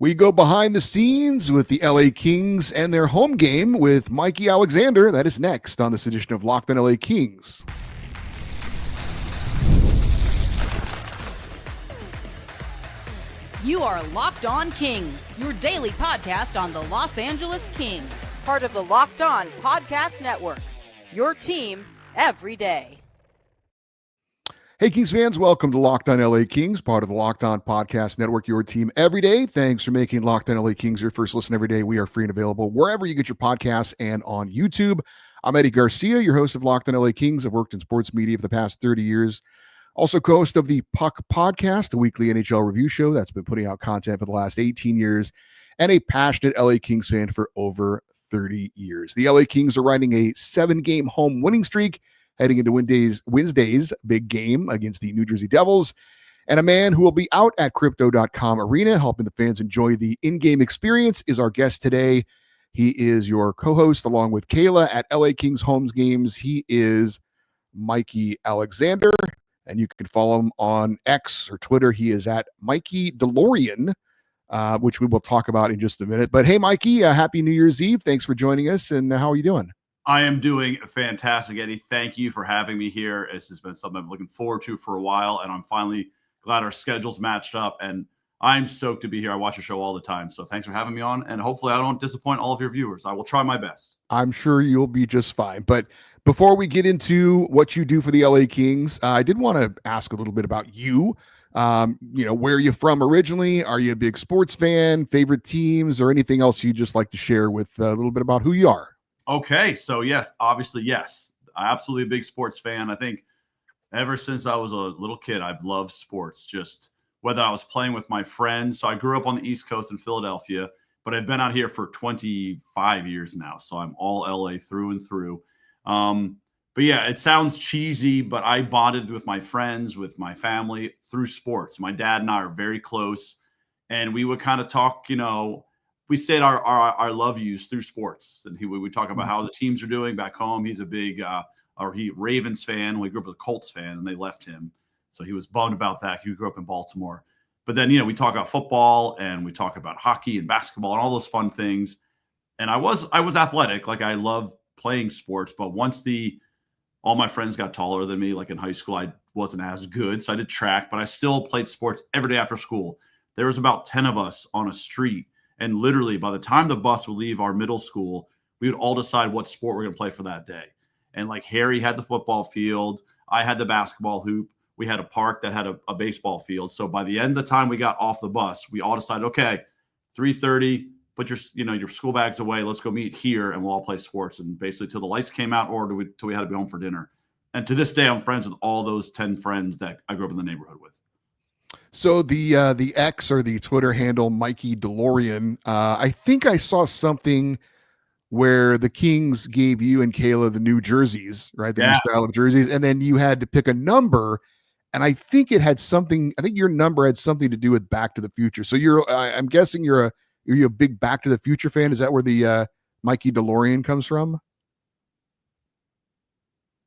We go behind the scenes with the LA Kings and their home game with Mikey Alexander. That is next on this edition of Locked on LA Kings. You are Locked On Kings, your daily podcast on the Los Angeles Kings. Part of the Locked On Podcast Network, your team every day. Hey, Kings fans, welcome to Locked on LA Kings, part of the Locked On Podcast Network, your team every day. Thanks for making Locked on LA Kings your first listen every day. We are free and available wherever you get your podcasts and on YouTube. I'm Eddie Garcia, your host of Locked on LA Kings. I've worked in sports media for the past 30 years. Also co-host of the Puck Podcast, a weekly NHL review show that's been putting out content for the last 18 years, and a passionate LA Kings fan for over 30 years. The LA Kings are riding a 7-game home winning streak, heading into Wednesday's big game against the New Jersey Devils. And a man who will be out at Crypto.com Arena helping the fans enjoy the in-game experience is our guest today. He is your co-host along with Kayla at LA Kings Homes Games. He is Mikey Alexander, and you can follow him on X or Twitter. He is at Mikey DeLorean, which we will talk about in just a minute. But hey, Mikey, happy New Year's Eve. Thanks for joining us, and how are you doing? I am doing fantastic, Eddie. Thank you for having me here. This has been something I'm looking forward to for a while, and I'm finally glad our schedules matched up, and I'm stoked to be here. I watch your show all the time, so thanks for having me on, and hopefully I don't disappoint all of your viewers. I will try my best. I'm sure you'll be just fine. But before we get into what you do for the LA Kings, I did want to ask a little bit about you. Where are you from originally? Are you a big sports fan, favorite teams, or anything else you'd just like to share with a little bit about who you are? Okay, so yes, obviously, yes. Absolutely a big sports fan. I think ever since I was a little kid, I've loved sports, just whether I was playing with my friends. So I grew up on the East Coast in Philadelphia, but I've been out here for 25 years now. So I'm all LA through and through. But yeah, it sounds cheesy, but I bonded with my friends, with my family through sports. My dad and I are very close, and we would kind of talk, we said our love yous through sports, and we would talk about how the teams are doing back home. He's a big Ravens fan. We grew up with a Colts fan, and they left him, so he was bummed about that. He grew up in Baltimore, but then we talk about football, and we talk about hockey and basketball and all those fun things. And I was athletic, like I love playing sports, but once all my friends got taller than me, like in high school, I wasn't as good, so I did track, but I still played sports every day after school. There was about 10 of us on a street. And literally, by the time the bus would leave our middle school, we would all decide what sport we're going to play for that day. And like Harry had the football field, I had the basketball hoop. We had a park that had a baseball field. So by the end of the time we got off the bus, we all decided, okay, 3:30, put your school bags away. Let's go meet here, and we'll all play sports. And basically, till the lights came out, or till we had to be home for dinner. And to this day, I'm friends with all those 10 friends that I grew up in the neighborhood with. So the X or the Twitter handle Mikey DeLorean, I think I saw something where the Kings gave you and Kayla the new jerseys, right? The new style of jerseys, and then you had to pick a number, and I think it had something. I think your number had something to do with Back to the Future. So I'm guessing you're a big Back to the Future fan. Is that where the Mikey DeLorean comes from?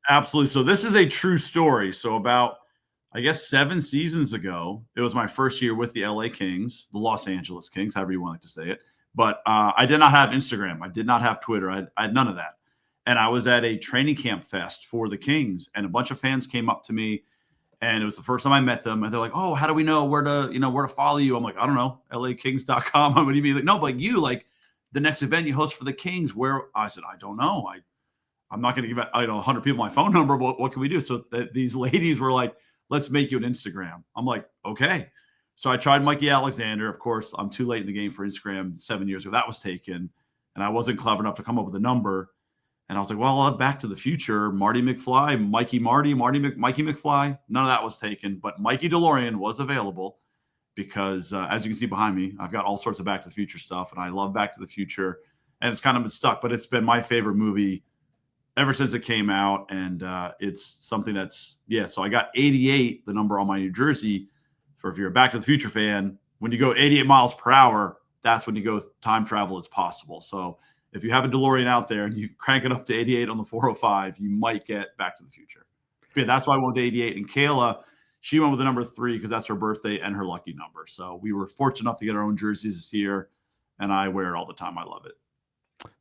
Absolutely. So this is a true story. So about, I guess, 7 seasons ago, it was my first year with the LA Kings, the Los Angeles Kings, however you want to say it. But I did not have Instagram. I did not have Twitter. I had none of that. And I was at a training camp fest for the Kings, and a bunch of fans came up to me, and it was the first time I met them. And they're like, "Oh, how do we know where to follow you?" I'm like, "I don't know, LAKings.com." I'm going to be like, "No, but you, like, the next event you host for the Kings, where?" I said, "I don't know. I'm not going to give 100 people my phone number. But what can we do?" So these ladies were like, "Let's make you an Instagram." I'm like, "Okay." So I tried Mikey Alexander. Of course, I'm too late in the game for Instagram. 7 years ago, that was taken, and I wasn't clever enough to come up with a number. And I was like, well, I'll have Back to the Future, Marty McFly, Mikey McFly. None of that was taken, but Mikey DeLorean was available because, as you can see behind me, I've got all sorts of Back to the Future stuff, and I love Back to the Future, and it's kind of been stuck, but it's been my favorite movie ever since it came out, and it's something that's, so I got 88, the number on my New Jersey, for if you're a Back to the Future fan. When you go 88 miles per hour, that's when you go time travel is possible. So if you have a DeLorean out there and you crank it up to 88 on the 405, you might get Back to the Future. Okay, that's why I went to 88. And Kayla, She went with the number 3 because that's her birthday and her lucky number. So we were fortunate enough to get our own jerseys this year, and I wear it all the time. I love it.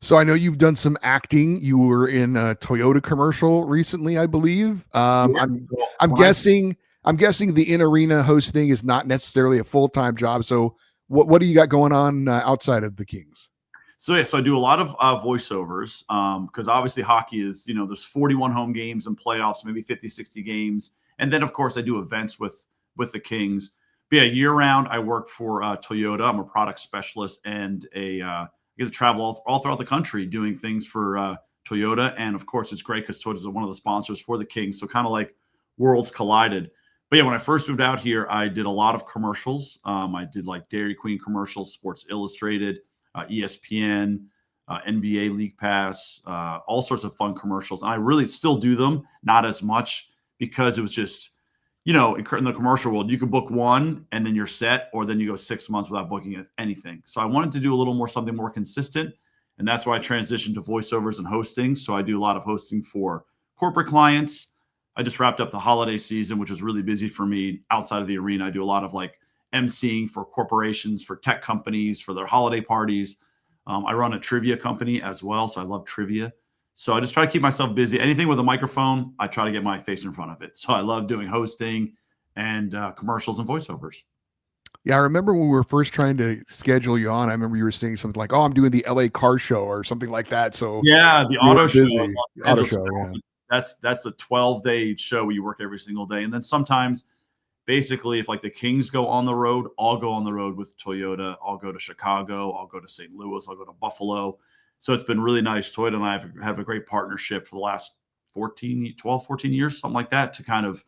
So I know you've done some acting. You were in a Toyota commercial recently, I believe. I'm guessing the in-arena hosting is not necessarily a full-time job. So what do you got going on outside of the Kings? So I do a lot of voiceovers because obviously hockey is, there's 41 home games and playoffs, maybe 50, 60 games. And then, of course, I do events with the Kings. But yeah, year-round, I work for Toyota. I'm a product specialist and I get to travel all throughout the country doing things for Toyota. And, of course, it's great because Toyota is one of the sponsors for the Kings. So kind of like worlds collided. But yeah, when I first moved out here, I did a lot of commercials. I did like Dairy Queen commercials, Sports Illustrated, ESPN, NBA League Pass, all sorts of fun commercials. And I really still do them, not as much because it was just, in the commercial world, you could book one and then you're set, or then you go 6 months without booking anything. So I wanted to do a little more, something more consistent. And that's why I transitioned to voiceovers and hosting. So I do a lot of hosting for corporate clients. I just wrapped up the holiday season, which was really busy for me outside of the arena. I do a lot of like emceeing for corporations, for tech companies, for their holiday parties. I run a trivia company as well, so I love trivia. So I just try to keep myself busy. Anything with a microphone, I try to get my face in front of it. So I love doing hosting and commercials and voiceovers. Yeah, I remember when we were first trying to schedule you on, I remember you were saying something like, "Oh, I'm doing the LA car show" or something like that. So yeah, the auto show. The auto show, yeah. That's a 12-day show where you work every single day. And then sometimes basically, if like the Kings go on the road, I'll go on the road with Toyota. I'll go to Chicago. I'll go to St. Louis. I'll go to Buffalo. So it's been really nice. Toyota and I have a great partnership for the last 14 years, something like that, to kind of,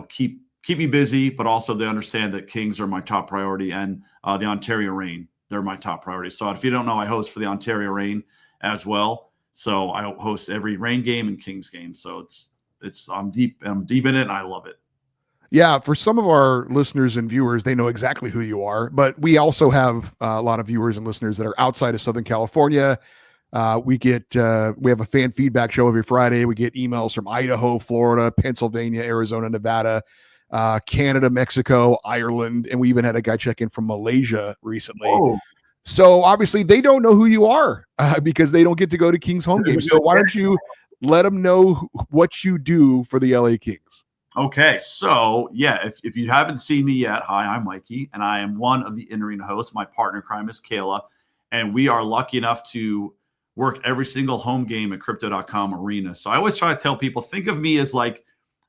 keep me busy, but also they understand that Kings are my top priority, and the Ontario Reign, they're my top priority. So if you don't know, I host for the Ontario Reign as well. So I host every Reign game and Kings game. So I'm deep in it and I love it. Yeah, for some of our listeners and viewers, they know exactly who you are, but we also have a lot of viewers and listeners that are outside of Southern California. We have a fan feedback show every Friday. We get emails from Idaho, Florida, Pennsylvania, Arizona, Nevada, Canada, Mexico, Ireland, and we even had a guy check in from Malaysia recently. Oh. So obviously they don't know who you are because they don't get to go to Kings home games. So why don't you let them know what you do for the LA Kings? Okay, so yeah, if you haven't seen me yet, hi, I'm Mikey, and I am one of the in-arena hosts. My partner in crime is Kayla, and we are lucky enough to work every single home game at Crypto.com Arena. So I always try to tell people, think of me as like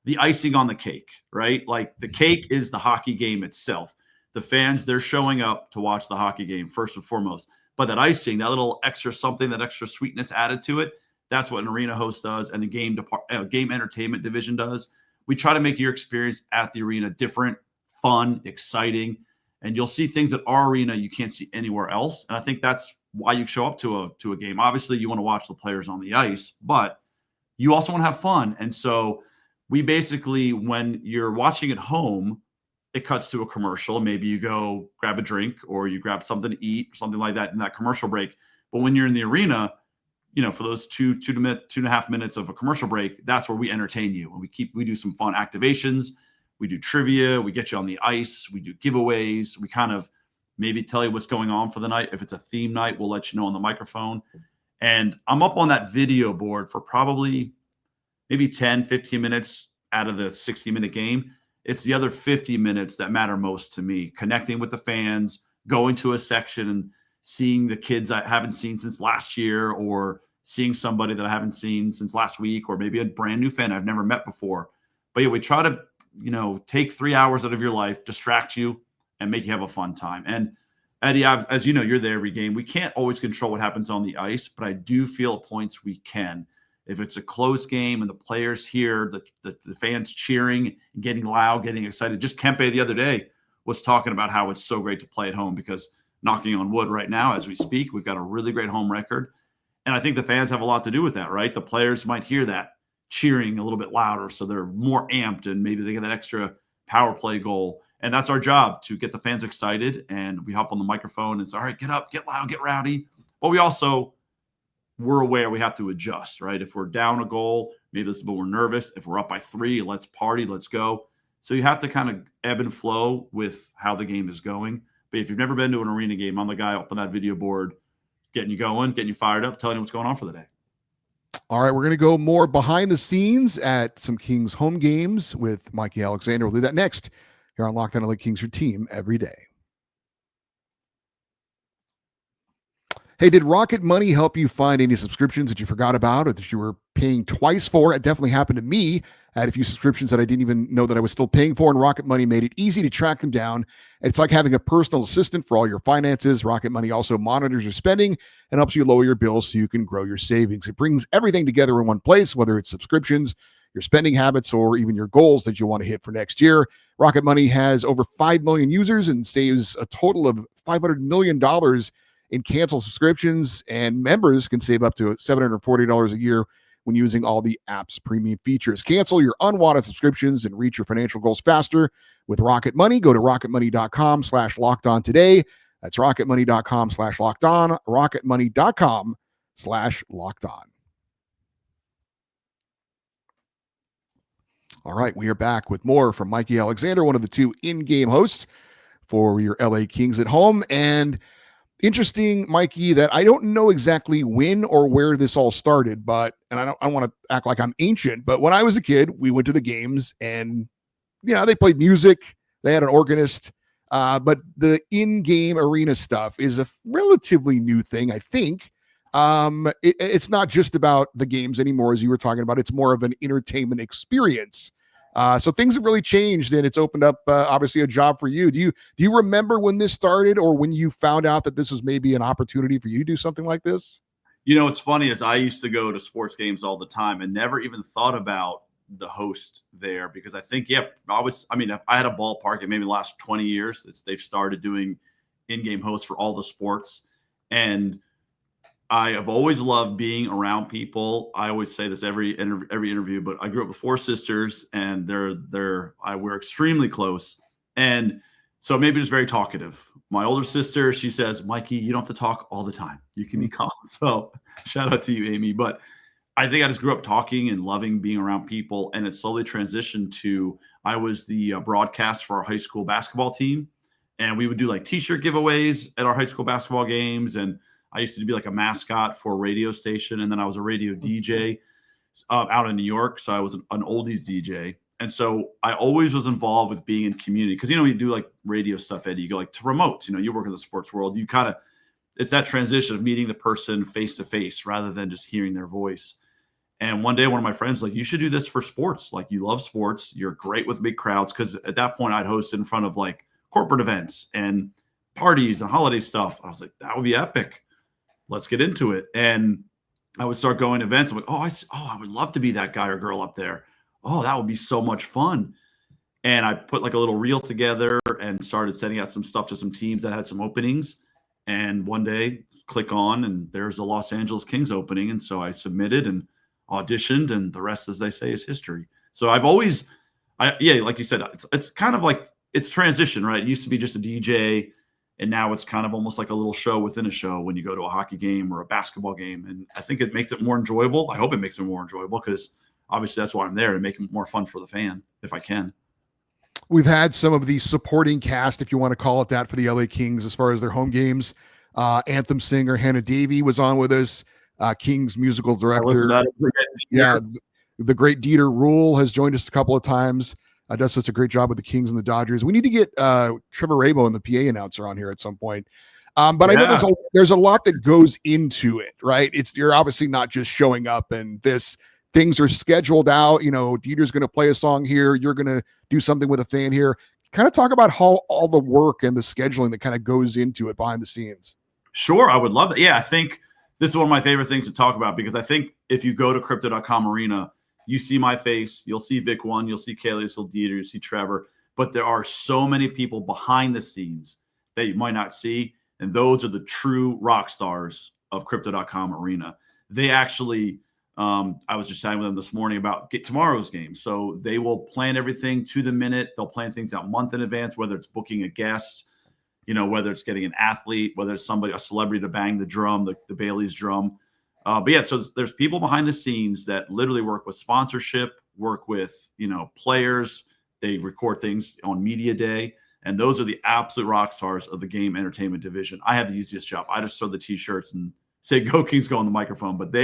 the icing on the cake, right? Like the cake is the hockey game itself. The fans, they're showing up to watch the hockey game first and foremost. But that icing, that little extra something, that extra sweetness added to it, that's what an arena host does, and the game entertainment division does. We try to make your experience at the arena different, fun, exciting, and you'll see things at our arena you can't see anywhere else. And I think that's why you show up to a game. Obviously, you want to watch the players on the ice, but you also want to have fun. And so we basically, when you're watching at home, it cuts to a commercial. Maybe you go grab a drink or you grab something to eat or something like that in that commercial break. But when you're in the arena, for those two and a half minutes of a commercial break, that's where we entertain you. And we do some fun activations. We do trivia. We get you on the ice. We do giveaways. We kind of maybe tell you what's going on for the night. If it's a theme night, we'll let you know on the microphone. And I'm up on that video board for probably maybe 10, 15 minutes out of the 60-minute game. It's the other 50 minutes that matter most to me, connecting with the fans, going to a section and seeing the kids I haven't seen since last year, or seeing somebody that I haven't seen since last week, or maybe a brand new fan I've never met before. But yeah, we try to, take 3 hours out of your life, distract you, and make you have a fun time. And Eddie, as you know, you're there every game. We can't always control what happens on the ice, but I do feel at points we can. If it's a close game and the players hear the fans cheering, getting loud, getting excited. Just Kempe the other day was talking about how it's so great to play at home because, knocking on wood right now as we speak, we've got a really great home record. And I think the fans have a lot to do with that, right? The players might hear that cheering a little bit louder, so they're more amped, and maybe they get that extra power play goal. And that's our job, to get the fans excited. And we hop on the microphone and say, all right, get up, get loud, get rowdy. But we're aware we have to adjust, right? If we're down a goal, maybe this is, but we're nervous. If we're up by 3, let's party, let's go. So you have to kind of ebb and flow with how the game is going. But if you've never been to an arena game, I'm the guy up on that video board, getting you going, getting you fired up, telling you what's going on for the day. All right, we're going to go more behind the scenes at some Kings home games with Mikey Alexander. We'll do that next here on Locked On LA Kings, your team every day. Hey, did Rocket Money help you find any subscriptions that you forgot about or that you were paying twice for? It definitely happened to me. I had a few subscriptions that I didn't even know that I was still paying for, and Rocket Money made it easy to track them down. It's like having a personal assistant for all your finances. Rocket Money also monitors your spending and helps you lower your bills so you can grow your savings. It brings everything together in one place, whether it's subscriptions, your spending habits, or even your goals that you want to hit for next year. Rocket Money has over 5 million users and saves a total of $500 million in canceled subscriptions, and members can save up to $740 a year when using all the app's premium features. Cancel your unwanted subscriptions and reach your financial goals faster with Rocket Money. Go to rocketmoney.com/lockedon today. That's rocketmoney.com/lockedon, rocketmoney.com/lockedon. All right, we are back with more from Mikey Alexander, one of the two in-game hosts for your LA Kings at home. And interesting, Mikey, that I don't know exactly when or where this all started, but, and I don't want to act like I'm ancient, but when I was a kid, we went to the games and, they played music. They had an organist, but the in-game arena stuff is a relatively new thing, I think. It's not just about the games anymore, as you were talking about. It's more of an entertainment experience. So things have really changed, and it's opened up obviously a job for you. Do you remember when this started, or when you found out that this was maybe an opportunity for you to do something like this? What's funny is I used to go to sports games all the time and never even thought about the host there, because I think, I had a ballpark, and maybe the last 20 years they've started doing in-game hosts for all the sports. And I have always loved being around people. I always say this every interview, but I grew up with 4 sisters, and we're extremely close. And so maybe just very talkative. My older sister, she says, Mikey, you don't have to talk all the time. You can be calm. So shout out to you, Amy. But I think I just grew up talking and loving being around people. And it slowly transitioned to, I was the broadcast for our high school basketball team. And we would do like t-shirt giveaways at our high school basketball games. And I used to be like a mascot for a radio station. And then I was a radio DJ out in New York. So I was an oldies DJ. And so I always was involved with being in community. Because, you do like radio stuff, Eddie. You go like to remotes. You work in the sports world. You kind of, it's that transition of meeting the person face to face rather than just hearing their voice. And one day, one of my friends was like, you should do this for sports. Like, you love sports. You're great with big crowds. Because at that point, I'd hosted in front of like corporate events and parties and holiday stuff. I was like, that would be epic. Let's get into it. And I would start going to events. I'm like, I would love to be that guy or girl up there. Oh, that would be so much fun. And I put like a little reel together and started sending out some stuff to some teams that had some openings. And one day, click on, and there's a Los Angeles Kings opening. And so I submitted and auditioned, and the rest, as they say, is history. So I've always, like you said, it's kind of like, it's transition, right? It used to be just a DJ, and now it's kind of almost like a little show within a show when you go to a hockey game or a basketball game. And I think it makes it more enjoyable. I hope it makes it more enjoyable, because obviously that's why I'm there, to make it more fun for the fan, if I can. We've had some of the supporting cast, if you want to call it that, for the LA Kings as far as their home games. Anthem singer Hannah Davey was on with us. Kings musical director. The great Dieter Rule has joined us a couple of times. Does such a great job with the Kings and the Dodgers. We need to get Trevor Rabo and the PA announcer on here at some point. But I know there's a lot that goes into it, right? You're obviously not just showing up and things are scheduled out. Dieter's going to play a song here. You're going to do something with a fan here. Kind of talk about how all the work and the scheduling that kind of goes into it behind the scenes. Sure. I would love that. Yeah. I think this is one of my favorite things to talk about, because I think if you go to crypto.com arena, you see my face, you'll see Vic One, you'll see Kaylee, you'll see Dieter, you'll see Trevor, but there are so many people behind the scenes that you might not see. And those are the true rock stars of crypto.com arena. They actually, I was just chatting with them this morning about tomorrow's game. So they will plan everything to the minute. They'll plan things out a month in advance, whether it's booking a guest, whether it's getting an athlete, whether it's a celebrity to bang the drum, the Bailey's drum. So there's people behind the scenes that literally work with sponsorship, work with, players, They record things on media day. And those are the absolute rock stars of the game entertainment division. I have the easiest job. I just throw the T-shirts and say, "Go Kings," go on the microphone. But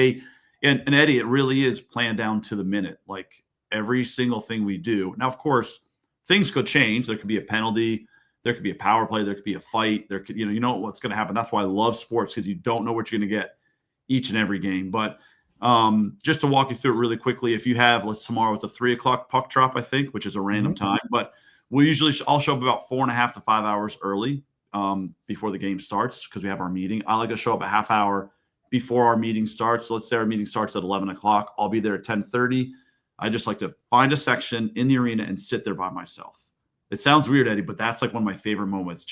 and Eddie, it really is planned down to the minute. Like every single thing we do. Now, of course, things could change. There could be a penalty. There could be a power play. There could be a fight. There could, you know what's going to happen. That's why I love sports, because you don't know what you're going to get each and every game. But just to walk you through it really quickly, if you have, tomorrow it's a 3:00 puck drop, I think, which is a random time, but I'll show up about 4.5 to 5 hours early before the game starts, because we have our meeting. I like to show up a half hour before our meeting starts. So let's say our meeting starts at 11 o'clock. I'll be there at 10:30. I just like to find a section in the arena and sit there by myself. It sounds weird, Eddie, but that's like one of my favorite moments.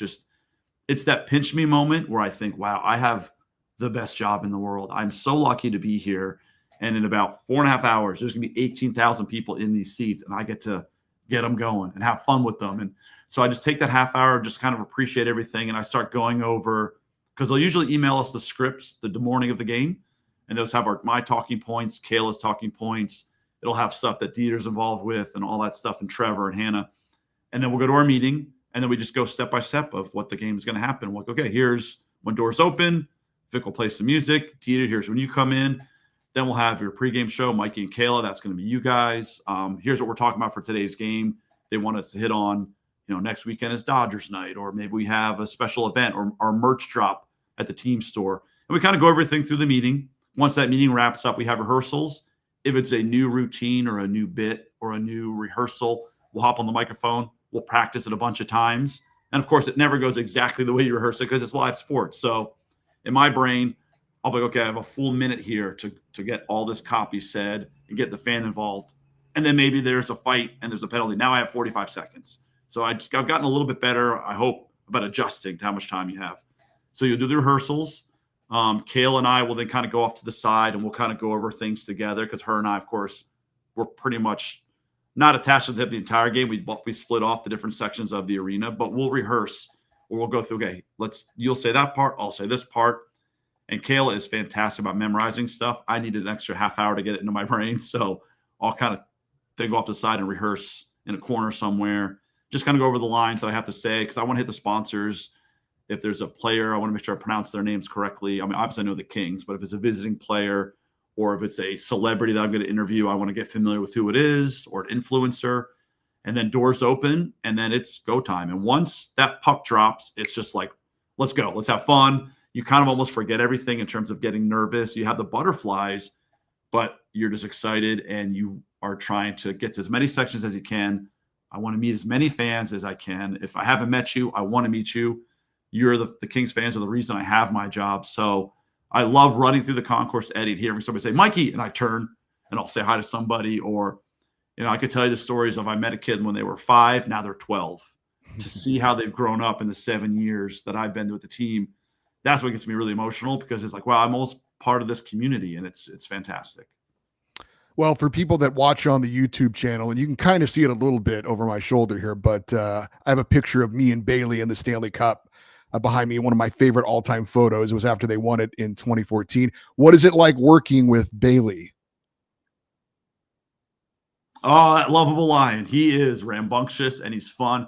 It's that pinch me moment where I think, wow, I have the best job in the world. I'm so lucky to be here. And in about 4.5 hours, there's going to be 18,000 people in these seats, and I get to get them going and have fun with them. And so I just take that half hour, just kind of appreciate everything. And I start going over, because they'll usually email us the scripts the morning of the game. And those have my talking points, Kayla's talking points. It'll have stuff that Dieter's involved with and all that stuff, and Trevor and Hannah. And then we'll go to our meeting, and then we just go step by step of what the game is going to happen. We're like, okay, here's when doors open. Vic will play some music. Dieter, here's when you come in. Then we'll have your pregame show, Mikey and Kayla. That's going to be you guys. Here's what we're talking about for today's game. They want us to hit on, next weekend is Dodgers night, or maybe we have a special event or our merch drop at the team store. And we kind of go everything through the meeting. Once that meeting wraps up, we have rehearsals. If it's a new routine or a new bit or a new rehearsal, we'll hop on the microphone. We'll practice it a bunch of times. And of course, it never goes exactly the way you rehearse it, because it's live sports. So in my brain, I'll be like, okay, I have a full minute here to get all this copy said and get the fan involved. And then maybe there's a fight and there's a penalty. Now I have 45 seconds. So I've gotten a little bit better, I hope, about adjusting to how much time you have. So you'll do the rehearsals. Kayla and I will then kind of go off to the side, and we'll kind of go over things together, because her and I, of course, we're pretty much not attached to the entire game. We split off the different sections of the arena, but we'll rehearse, or we'll go through, okay, you'll say that part, I'll say this part. And Kayla is fantastic about memorizing stuff. I needed an extra half hour to get it into my brain. So I'll kind of go off the side and rehearse in a corner somewhere, just kind of go over the lines that I have to say, because I want to hit the sponsors. If there's a player, I want to make sure I pronounce their names correctly. I mean, obviously I know the Kings, but if it's a visiting player or if it's a celebrity that I'm going to interview, I want to get familiar with who it is, or an influencer. And then doors open, and then it's go time. And once that puck drops, it's just like, let's go. Let's have fun. You kind of almost forget everything in terms of getting nervous. You have the butterflies, but you're just excited, and you are trying to get to as many sections as you can. I want to meet as many fans as I can. If I haven't met you, I want to meet you. You're the Kings fans are the reason I have my job. So I love running through the concourse, Eddie, and hearing somebody say, "Mikey," and I turn and I'll say hi to somebody. Or, I could tell you the stories of I met a kid when they were 5, now they're 12. To see how they've grown up in the 7 years that I've been with the team, that's what gets me really emotional, because it's like, wow, I'm almost part of this community, and it's fantastic. Well, for people that watch on the YouTube channel, and you can kind of see it a little bit over my shoulder here, but I have a picture of me and Bailey in the Stanley Cup behind me. One of my favorite all-time photos was after they won it in 2014. What is it like working with Bailey? Oh, that lovable lion. He is rambunctious, and he's fun.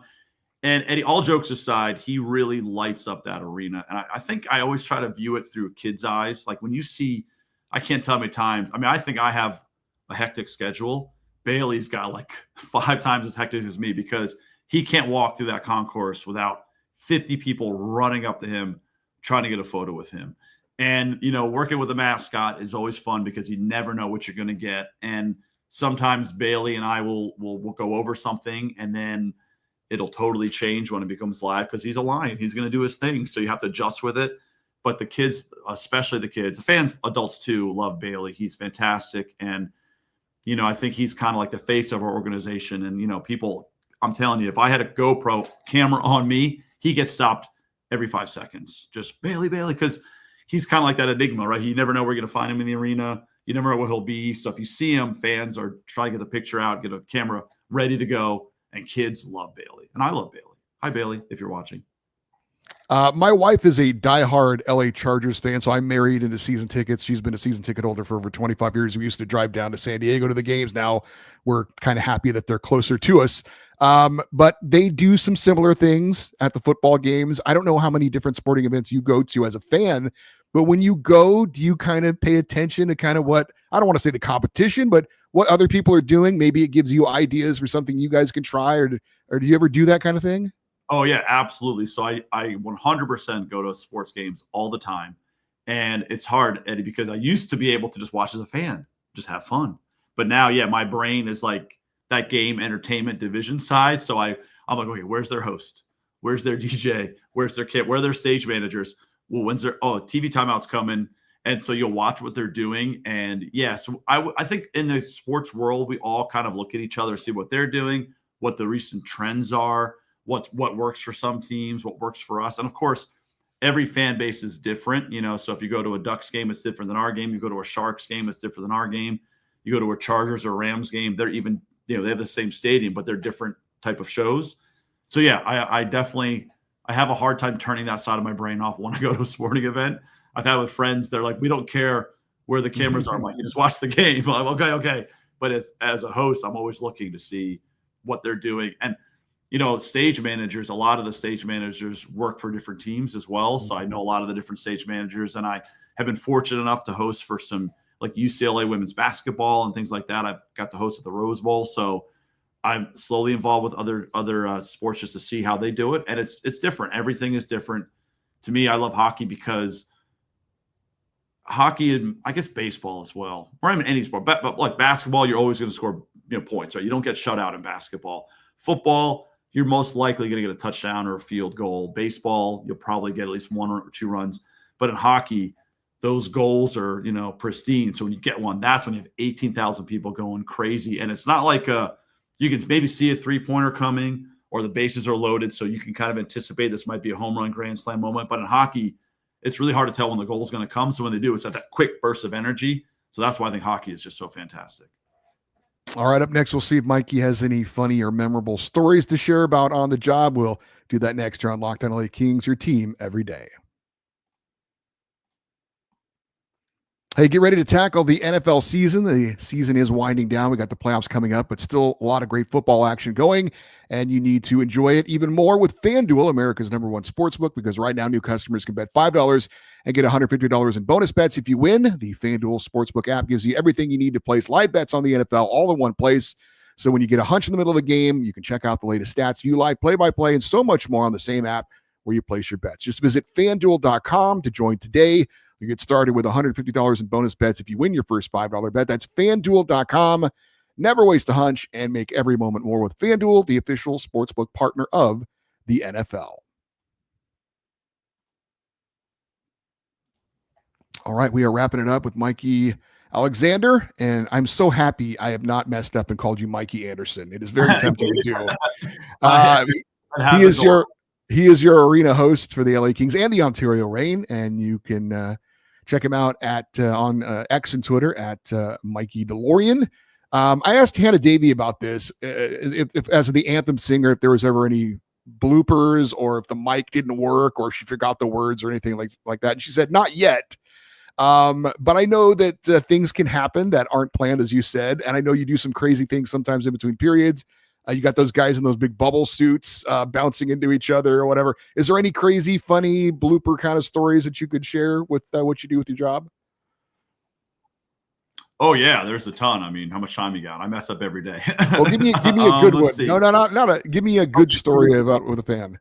And Eddie, all jokes aside, he really lights up that arena. And I think I always try to view it through a kid's eyes. Like when you see, I can't tell how many times. I mean, I think I have a hectic schedule. Bailey's got like 5 times as hectic as me, because he can't walk through that concourse without 50 people running up to him, trying to get a photo with him. And, working with a mascot is always fun, because you never know what you're going to get. And sometimes Bailey and I will go over something, and then it'll totally change when it becomes live, because he's a lion. He's going to do his thing. So you have to adjust with it. But the kids, especially the kids, the fans, adults too, love Bailey. He's fantastic. And, I think he's kind of like the face of our organization. And, people, I'm telling you, if I had a GoPro camera on me, he gets stopped every 5 seconds. Just Bailey, because he's kind of like that enigma, right? You never know where you're going to find him in the arena. You never know what he'll be. So if you see him, fans are trying to get the picture out, get a camera ready to go. And kids love Bailey. And I love Bailey. Hi, Bailey, if you're watching. My wife is a diehard LA Chargers fan, so I'm married into season tickets. She's been a season ticket holder for over 25 years. We used to drive down to San Diego to the games. Now we're kind of happy that they're closer to us. But they do some similar things at the football games. I don't know how many different sporting events you go to as a fan, but when you go, do you kind of pay attention to kind of what, I don't want to say the competition, but what other people are doing? Maybe it gives you ideas for something you guys can try, or do you ever do that kind of thing? Oh yeah, absolutely. So I 100% go to sports games all the time. And it's hard, Eddie, because I used to be able to just watch as a fan, just have fun. But now, yeah, my brain is like that game entertainment division side. So I'm like, okay, where's their host? Where's their DJ? Where's their kit? Where are their stage managers? Well, when's their TV timeout's coming? And so you'll watch what they're doing. And yeah, so I think in the sports world, we all kind of look at each other, see what they're doing, what the recent trends are, what works for some teams, what works for us. And of course, every fan base is different, so if you go to a Ducks game, it's different than our game. You go to a Sharks game, it's different than our game. You go to a Chargers or Rams game, they're even, they have the same stadium, but they're different type of shows. So yeah, I definitely, I have a hard time turning that side of my brain off when I go to a sporting event. I've had with friends, they're like, we don't care where the cameras are. I'm like, you just watch the game. I'm like, okay. But as a host, I'm always looking to see what they're doing. And stage managers, a lot of the stage managers work for different teams as well. So I know a lot of the different stage managers, and I have been fortunate enough to host for some like UCLA women's basketball and things like that. I've got to host at the Rose Bowl. So I'm slowly involved with other sports just to see how they do it. And it's different. Everything is different. To me, I love hockey because hockey and I guess baseball as well, or I mean any sport, but like basketball, you're always going to score points, right? You don't get shut out in basketball. Football, you're most likely going to get a touchdown or a field goal. Baseball, you'll probably get at least 1 or 2 runs. But in hockey, those goals are, pristine. So when you get one, that's when you have 18,000 people going crazy. And it's not like you can maybe see a 3-pointer coming or the bases are loaded. So you can kind of anticipate this might be a home run grand slam moment. But in hockey, it's really hard to tell when the goal is going to come. So when they do, it's at that quick burst of energy. So that's why I think hockey is just so fantastic. All right, up next, we'll see if Mikey has any funny or memorable stories to share about on the job. We'll do that next here on Locked On LA Kings, your team every day. Hey, get ready to tackle the NFL season. The season is winding down. We got the playoffs coming up, but still a lot of great football action going, and you need to enjoy it even more with FanDuel, America's #1 sportsbook, because right now new customers can bet $5 and get $150 in bonus bets if you win. The FanDuel Sportsbook app gives you everything you need to place live bets on the NFL all in one place. So when you get a hunch in the middle of a game, you can check out the latest stats, view live play-by-play, and so much more on the same app where you place your bets. Just visit FanDuel.com to join today. You get started with $150 in bonus bets if you win your first $5 bet. That's FanDuel.com. Never waste a hunch and make every moment more with FanDuel, the official sportsbook partner of the NFL. All right, we are wrapping it up with Mikey Alexander, and I'm so happy I have not messed up and called you Mikey Anderson. It is very tempting to do. He is your arena host for the LA Kings and the Ontario Reign, and you can check him out on X and Twitter at Mikey DeLorean. I asked Hannah Davey about this, if as the anthem singer, if there was ever any bloopers or if the mic didn't work or she forgot the words or anything like that. And she said, not yet. But I know that things can happen that aren't planned, as you said. And I know you do some crazy things sometimes in between periods. You got those guys in those big bubble suits bouncing into each other or whatever. Is there any crazy, funny blooper kind of stories that you could share with what you do with your job? Oh yeah, there's a ton. I mean, how much time you got? I mess up every day. Well, give me a good one. See. No, give me a good story about with a fan.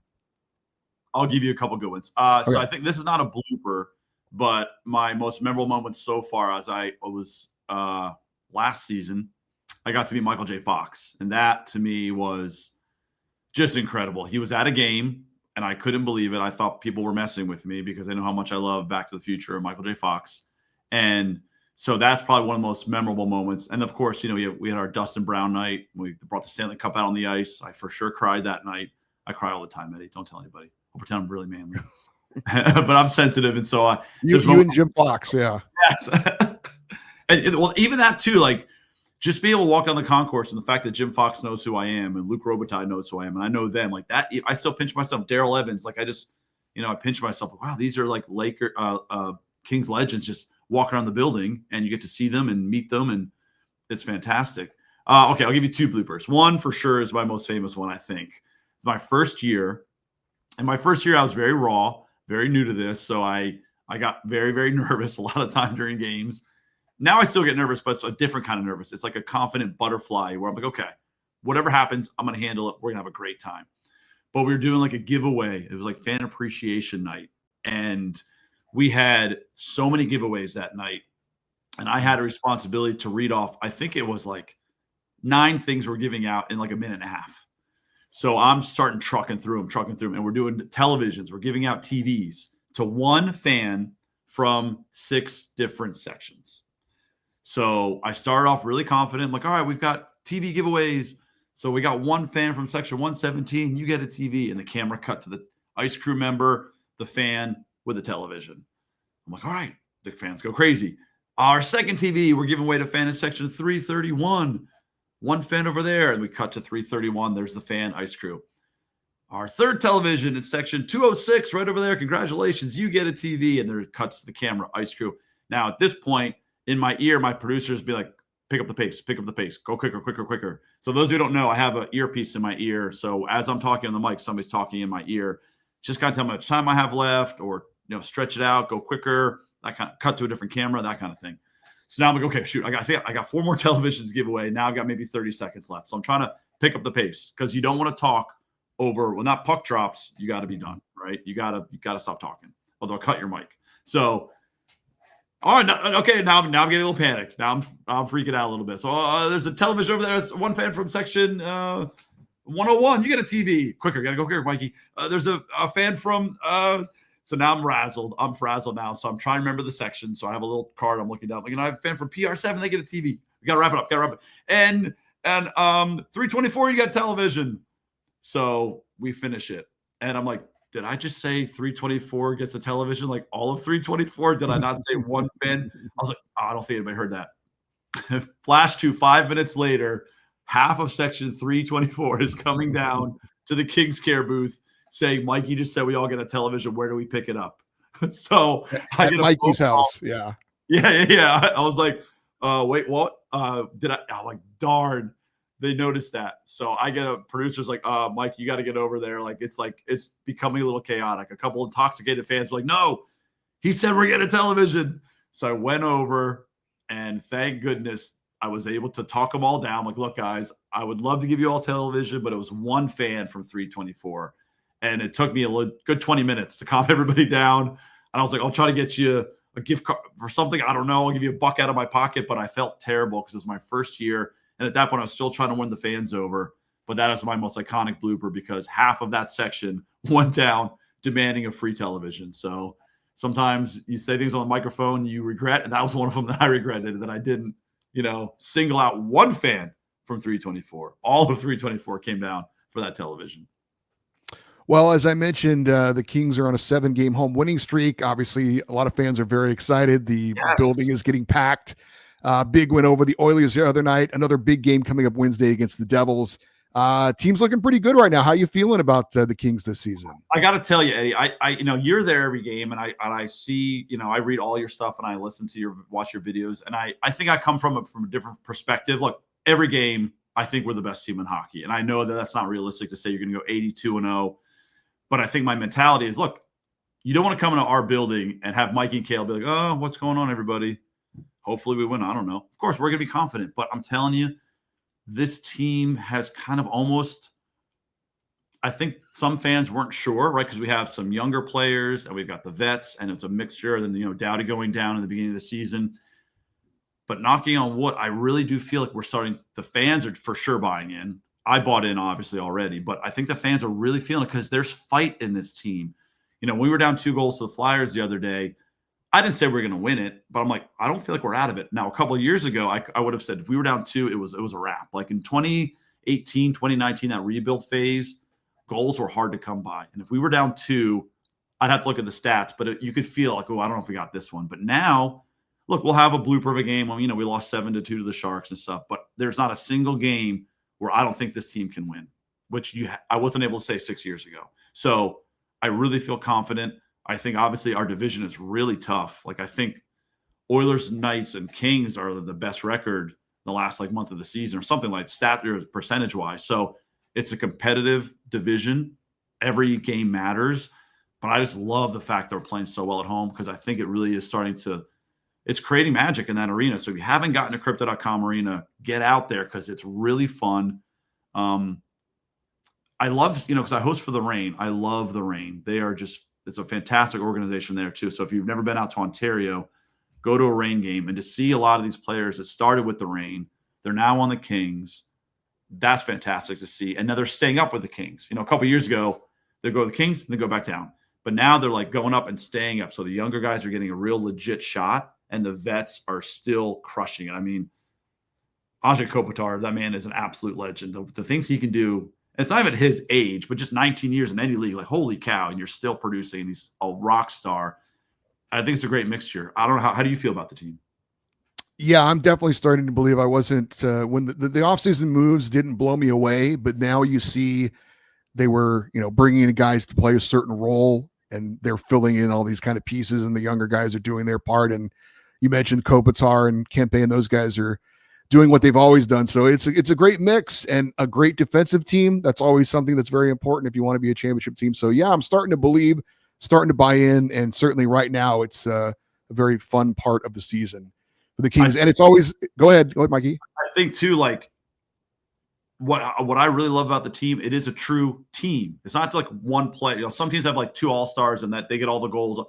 I'll give you a couple good ones. Okay. So I think this is not a blooper, but my most memorable moment so far, as I was last season, I got to meet Michael J. Fox, and that to me was just incredible. He was at a game, and I couldn't believe it. I thought people were messing with me because they know how much I love Back to the Future and Michael J. Fox. And so that's probably one of the most memorable moments. And of course, we had our Dustin Brown night. We brought the Stanley Cup out on the ice. I for sure cried that night. I cry all the time, Eddie. Don't tell anybody. I'll pretend I'm really manly. But I'm sensitive, and so you and Jim Fox, yeah. Yes. And well, even that too, like just being able to walk down the concourse and the fact that Jim Fox knows who I am and Luc Robitaille knows who I am and I know them, like that, I still pinch myself. Daryl Evans, like I just, I pinch myself. Like, wow, these are like Kings legends just walking around the building, and you get to see them and meet them, and it's fantastic. Okay, I'll give you 2 bloopers. One for sure is my most famous one, I think. My first year. And my first year, I was very raw, very new to this. So I got very, very nervous a lot of time during games. Now I still get nervous, but it's a different kind of nervous. It's like a confident butterfly where I'm like, okay, whatever happens, I'm going to handle it. We're going to have a great time. But we were doing like a giveaway. It was like fan appreciation night. And we had so many giveaways that night. And I had a responsibility to read off, I think it was like 9 things we're giving out in like a minute and a half. So I'm starting trucking through them, and we're doing televisions. We're giving out TVs to one fan from 6 different sections. So I started off really confident. I'm like, all right, we've got TV giveaways. So we got one fan from section 117. You get a TV. And the camera cut to the ice crew member, the fan with the television. I'm like, all right, the fans go crazy. Our second TV, we're giving away to fan in section 331. One fan over there, and we cut to 331. There's the fan ice crew. Our third television in section 206, right over there. Congratulations, you get a TV. And there it cuts to the camera ice crew. Now, at this point, in my ear, my producers be like, pick up the pace, go quicker, quicker, quicker. So those who don't know, I have an earpiece in my ear. So as I'm talking on the mic, somebody's talking in my ear. Just kind of tell me how much time I have left, or stretch it out, go quicker, that kind of cut to a different camera, that kind of thing. So now I'm like, okay, shoot, I got 4 more televisions to give away. Now I've got maybe 30 seconds left. So I'm trying to pick up the pace because you don't want to talk over when that puck drops. You got to be done, right? You got to stop talking, or they'll cut your mic. So, all right, okay, now I'm getting a little panicked. Now I'm freaking out a little bit. So there's a television over there. There's one fan from section 101. You get a TV. Quicker, gotta go quicker, Mikey. There's a fan from. So now I'm frazzled now. So I'm trying to remember the section. So I have a little card I'm looking down. Like, I have a fan from PR7. They get a TV. We got to wrap it up. And 324, you got television. So we finish it. And I'm like, did I just say 324 gets a television? Like all of 324? Did I not say one fan? I was like, I don't think anybody heard that. Flash to 5 minutes later, half of section 324 is coming down to the King's Care booth, saying, Mikey just said we all get a television. Where do we pick it up? So at Mikey's house. Yeah. I was like, wait, what? I'm like, darn, they noticed that. So I get a producer's like, Mike, you got to get over there. It's becoming a little chaotic. A couple intoxicated fans were like, no, he said we're getting a television. So I went over, and thank goodness I was able to talk them all down. Like, look, guys, I would love to give you all television, but it was one fan from 324. And it took me a good 20 minutes to calm everybody down. And I was like, I'll try to get you a gift card for something. I don't know. I'll give you $1 out of my pocket. But I felt terrible because it was my first year. And at that point, I was still trying to win the fans over. But that is my most iconic blooper because half of that section went down demanding a free television. So sometimes you say things on the microphone you regret. And that was one of them that I regretted, that I didn't, single out one fan from 324. All of 324 came down for that television. Well, as I mentioned, the Kings are on a 7-game home winning streak. Obviously, a lot of fans are very excited. The building is getting packed. Big win over the Oilers the other night. Another big game coming up Wednesday against the Devils. Team's looking pretty good right now. How you feeling about the Kings this season? I got to tell you, Eddie, I you're there every game, and I see, I read all your stuff, and I listen to watch your videos, and I think I come from a different perspective. Look, every game, I think we're the best team in hockey, and I know that that's not realistic to say you're going to go 82-0. But I think my mentality is, look, you don't want to come into our building and have Mikey and Kale be like, oh, what's going on, everybody? Hopefully we win. I don't know. Of course, we're going to be confident. But I'm telling you, this team has kind of almost – I think some fans weren't sure, right, because we have some younger players and we've got the vets, and it's a mixture. And then, Dowdy going down in the beginning of the season. But knocking on wood, I really do feel like we're starting – the fans are for sure buying in. I bought in, obviously, already, but I think the fans are really feeling it because there's fight in this team. We were down 2 goals to the Flyers the other day. I didn't say we were going to win it, but I'm like, I don't feel like we're out of it. Now, a couple of years ago, I would have said if we were down 2, it was a wrap. Like in 2018, 2019, that rebuild phase, goals were hard to come by. And if we were down 2, I'd have to look at the stats, but you could feel like, oh, I don't know if we got this one. But now, look, we'll have a blooper of a game when, we lost 7-2 to the Sharks and stuff, but there's not a single game where I don't think this team can win, which I wasn't able to say 6 years ago. So I really feel confident. I think obviously our division is really tough. Like I think Oilers, Knights, and Kings are the best record the last like month of the season or something like stat or percentage wise. So it's a competitive division. Every game matters, but I just love the fact that we're playing so well at home because I think it really is it's creating magic in that arena. So if you haven't gotten to Crypto.com arena, get out there because it's really fun. I love, because I host for the Reign. I love the Reign. It's a fantastic organization there too. So if you've never been out to Ontario, go to a Reign game and to see a lot of these players that started with the Reign, they're now on the Kings. That's fantastic to see. And now they're staying up with the Kings. A couple of years ago, they go to the Kings and they go back down. But now they're like going up and staying up. So the younger guys are getting a real legit shot and the vets are still crushing it. I mean, Ajay Kopitar, that man is an absolute legend. The things he can do, it's not even his age, but just 19 years in any league, like holy cow, and you're still producing and he's a rock star. I think it's a great mixture. I don't know. How do you feel about the team? Yeah, I'm definitely starting to believe I wasn't when the offseason moves didn't blow me away, but now you see they were, bringing in guys to play a certain role and they're filling in all these kind of pieces and the younger guys are doing their part. And you mentioned Kopitar and Kempe and those guys are doing what they've always done. So it's a great mix and a great defensive team. That's always something that's very important if you want to be a championship team. So yeah, I'm starting to believe, starting to buy in. And certainly right now it's a very fun part of the season for the Kings. And it's always, go ahead, Mikey. I think too, like what I really love about the team, it is a true team. It's not like one play. Some teams have like two all-stars and that they get all the goals.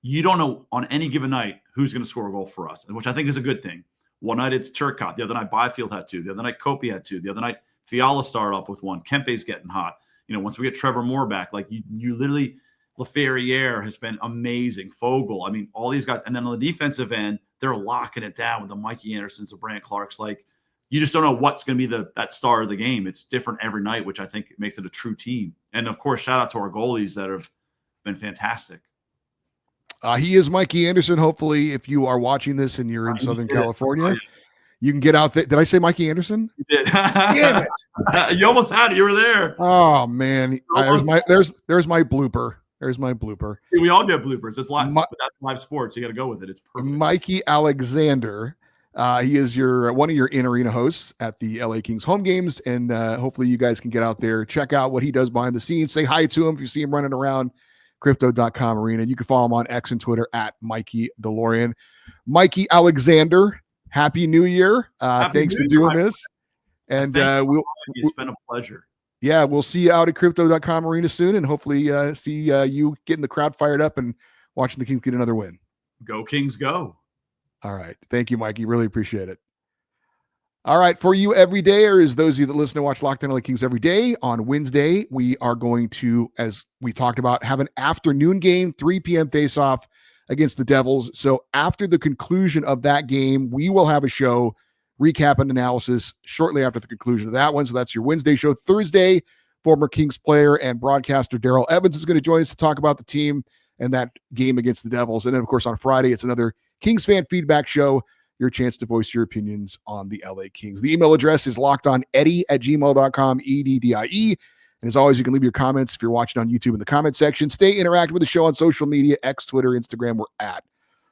You don't know on any given night who's going to score a goal for us, which I think is a good thing. One night it's Turcotte. The other night Byfield had two. The other night Kopi had two. The other night Fiala started off with one. Kempe's getting hot. Once we get Trevor Moore back, like you literally, Laferriere has been amazing. Fogle. I mean, all these guys. And then on the defensive end, they're locking it down with the Mikey Andersons, the Brant Clarks. Like you just don't know what's going to be that star of the game. It's different every night, which I think makes it a true team. And of course, shout out to our goalies that have been fantastic. He is Mikey Anderson. Hopefully, if you are watching this and you're in Southern California, you can get out there. Did I say Mikey Anderson? You did. Damn it! You almost had it. You were there. Oh man, there's my blooper. There's my blooper. We all get bloopers. It's live. But that's live sports. You got to go with it. It's perfect. Mikey Alexander. He is one of your in-arena hosts at the LA Kings home games, and hopefully you guys can get out there, check out what he does behind the scenes. Say hi to him if you see him running around Crypto.com arena. You can follow him on X and Twitter at Mikey DeLorean. Mikey Alexander, Happy New Year. Thanks for doing this. And it's been a pleasure. Yeah, we'll see you out at Crypto.com arena soon, and hopefully see you getting the crowd fired up and watching the Kings get another win. Go Kings, go. All right. Thank you, Mikey. Really appreciate it. All right. For you everydayers, those of you that listen to watch Locked On LA Kings every day, on Wednesday, we are going to, as we talked about, have an afternoon game, 3 p.m. face-off against the Devils. So after the conclusion of that game, we will have a show, recap and analysis shortly after the conclusion of that one. So that's your Wednesday show. Thursday, former Kings player and broadcaster Daryl Evans is going to join us to talk about the team and that game against the Devils. And then, of course, on Friday, it's another Kings fan feedback show, your chance to voice your opinions on the LA Kings. The email address is lockedoneddie@gmail.com, EDDIE. And as always, you can leave your comments if you're watching on YouTube in the comment section. Stay interactive with the show on social media, X, Twitter, Instagram. We're at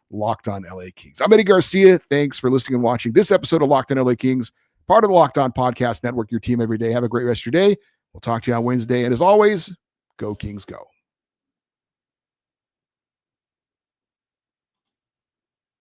Locked On LA Kings. I'm Eddie Garcia. Thanks for listening and watching this episode of Locked On LA Kings, part of the Locked On Podcast Network, your team every day. Have a great rest of your day. We'll talk to you on Wednesday. And as always, go Kings, go.